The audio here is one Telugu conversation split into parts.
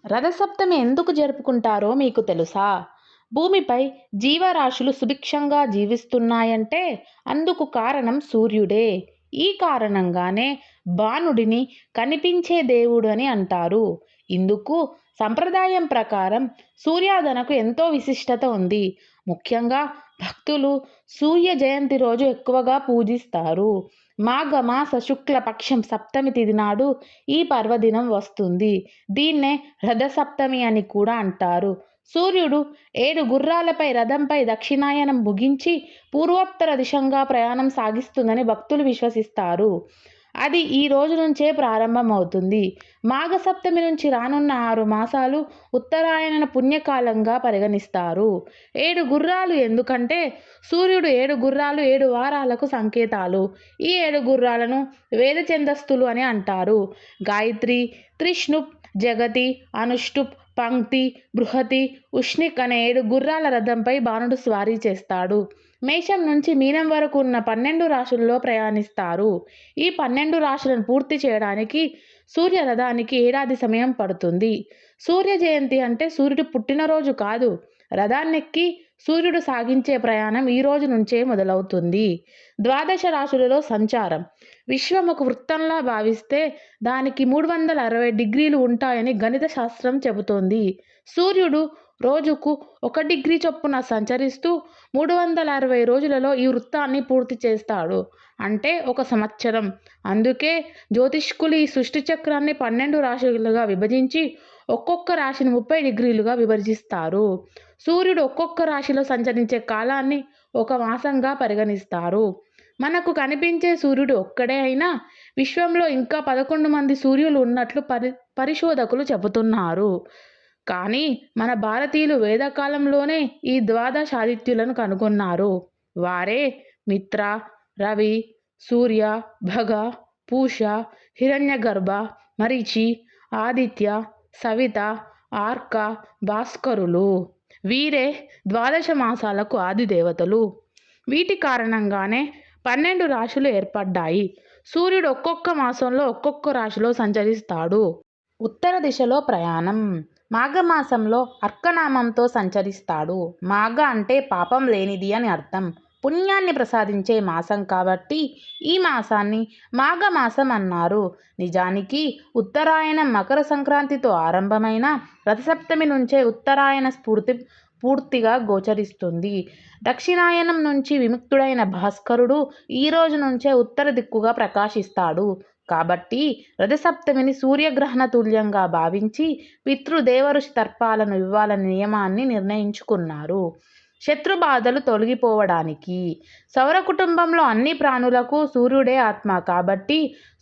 రథసప్తమి ఎందుకు జరుపుకుంటారో మీకు తెలుసా? భూమిపై జీవరాశులు సుభిక్షంగా జీవిస్తున్నాయంటే అందుకు కారణం సూర్యుడే. ఈ కారణంగానే బాణుడిని కనిపించే దేవుడు అని అంటారు. ఇందుకు సంప్రదాయం ప్రకారం సూర్యారాధనకు ఎంతో విశిష్టత ఉంది. ముఖ్యంగా భక్తులు సూర్య జయంతి రోజు ఎక్కువగా పూజిస్తారు. మాఘమాస శుక్ల పక్షం సప్తమి తిథి నాడు ఈ పర్వదినం వస్తుంది. దీన్నే రథసప్తమి అని కూడా అంటారు. సూర్యుడు 7 గుర్రాలపై రథంపై దక్షిణాయనం ముగించి పూర్వోత్తర దిశగా ప్రయాణం సాగిస్తుందని భక్తులు విశ్వసిస్తారు. అది ఈ రోజు నుంచే ప్రారంభమవుతుంది. మాఘసప్తమి నుంచి రానున్న 6 మాసాలు ఉత్తరాయణ పుణ్యకాలంగా పరిగణిస్తారు. 7 గుర్రాలు ఎందుకంటే సూర్యుడు 7 గుర్రాలు 7 వారాలకు సంకేతాలు. ఈ 7 గుర్రాలను వేద ఛందస్థులు అని అంటారు. గాయత్రి, త్రిష్ణుప్, జగతి, అనుష్టుప్, పంక్తి, బృహతి, ఉష్ణిక్ అనే 7 గుర్రాల రథంపై బాణుడు స్వారీ చేస్తాడు. మేషం నుంచి మీనం వరకు ఉన్న 12 రాశుల్లో ప్రయాణిస్తారు. ఈ 12 రాశులను పూర్తి చేయడానికి సూర్య రథానికి ఏడాది సమయం పడుతుంది. సూర్య జయంతి అంటే సూర్యుడు పుట్టినరోజు కాదు. రథాన్నెక్కి సూర్యుడు సాగించే ప్రయాణం ఈ రోజు నుంచే మొదలవుతుంది. ద్వాదశ రాశులలో సంచారం. విశ్వం ఒక వృత్తంలా భావిస్తే దానికి 360 డిగ్రీలు ఉంటాయని గణిత శాస్త్రం చెబుతోంది. సూర్యుడు రోజుకు 1 డిగ్రీ చొప్పున సంచరిస్తూ 360 రోజులలో ఈ వృత్తాన్ని పూర్తి చేస్తాడు. అంటే 1 సంవత్సరం. అందుకే జ్యోతిష్కులు ఈ సృష్టి చక్రాన్ని 12 రాశులుగా విభజించి ఒక్కొక్క రాశిని 30 డిగ్రీలుగా విభజిస్తారు. సూర్యుడు ఒక్కొక్క రాశిలో సంచరించే కాలాన్ని 1 మాసంగా పరిగణిస్తారు. మనకు కనిపించే సూర్యుడు ఒక్కడే అయినా విశ్వంలో ఇంకా 11 మంది సూర్యులు ఉన్నట్లు పరిశోధకులు చెబుతున్నారు. కానీ మన భారతీయులు వేదకాలంలోనే ఈ ద్వాదశాదిత్యులను కనుగొన్నారు. వారే మిత్ర, రవి, సూర్య, భగ, పూష, హిరణ్యగర్భ, మరీచి, ఆదిత్య, సవిత, ఆర్క, భాస్కరులు. వీరే ద్వాదశ మాసాలకు ఆది దేవతలు. వీటి కారణంగానే 12 రాశులు ఏర్పడ్డాయి. సూర్యుడు ఒక్కొక్క మాసంలో ఒక్కొక్క రాశిలో సంచరిస్తాడు. ఉత్తర దిశలో ప్రయాణం. మాఘమాసంలో అర్కనామంతో సంచరిస్తాడు. మాఘ అంటే పాపం లేనిది అని అర్థం. పుణ్యాన్ని ప్రసాదించే మాసం కాబట్టి ఈ మాసాన్ని మాఘమాసం అన్నారు. నిజానికి ఉత్తరాయణం మకర సంక్రాంతితో ఆరంభమైన రథసప్తమి నుంచే ఉత్తరాయణ స్ఫూర్తి పూర్తిగా గోచరిస్తుంది. దక్షిణాయనం నుంచి విముక్తుడైన భాస్కరుడు ఈ రోజు నుంచే ఉత్తర దిక్కుగా ప్రకాశిస్తాడు. కాబట్టి రథసప్తమిని సూర్యగ్రహణ తుల్యంగా భావించి పితృదేవఋషి తర్పాలను ఇవ్వాలనే నియమాన్ని నిర్ణయించుకున్నారు. శత్రుబాధలు తొలగిపోవడానికి. సౌర కుటుంబంలో అన్ని ప్రాణులకు సూర్యుడే ఆత్మ కాబట్టి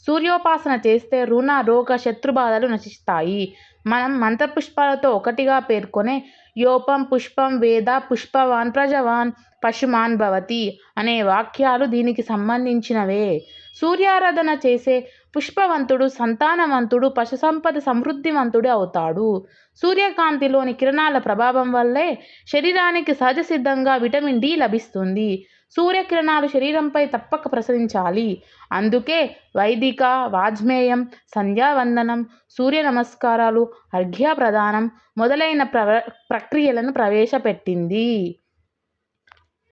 సూర్యోపాసన చేస్తే రుణ, రోగ, శత్రుబాధలు నశిస్తాయి. మనం మంత్రపుష్పాలతో ఒకటిగా పేర్కొనే యోపం పుష్పం వేద పుష్పవాన్ ప్రజవాన్ పశుమాన్ భవతి అనే వాక్యాలు దీనికి సంబంధించినవే. సూర్యారాధన చేసే పుష్పవంతుడు సంతానవంతుడు, పశుసంపద సమృద్ధివంతుడు అవుతాడు. సూర్యకాంతిలోని కిరణాల ప్రభావం వల్లే శరీరానికి సహజసిద్ధంగా విటమిన్ డి లభిస్తుంది. సూర్యకిరణాలు శరీరంపై తప్పక ప్రసరించాలి. అందుకే వైదిక, వాజ్మేయం, సంధ్యావందనం, సూర్య నమస్కారాలు, అర్ఘ్య ప్రదానం మొదలైన ప్రక్రియలను ప్రవేశపెట్టింది.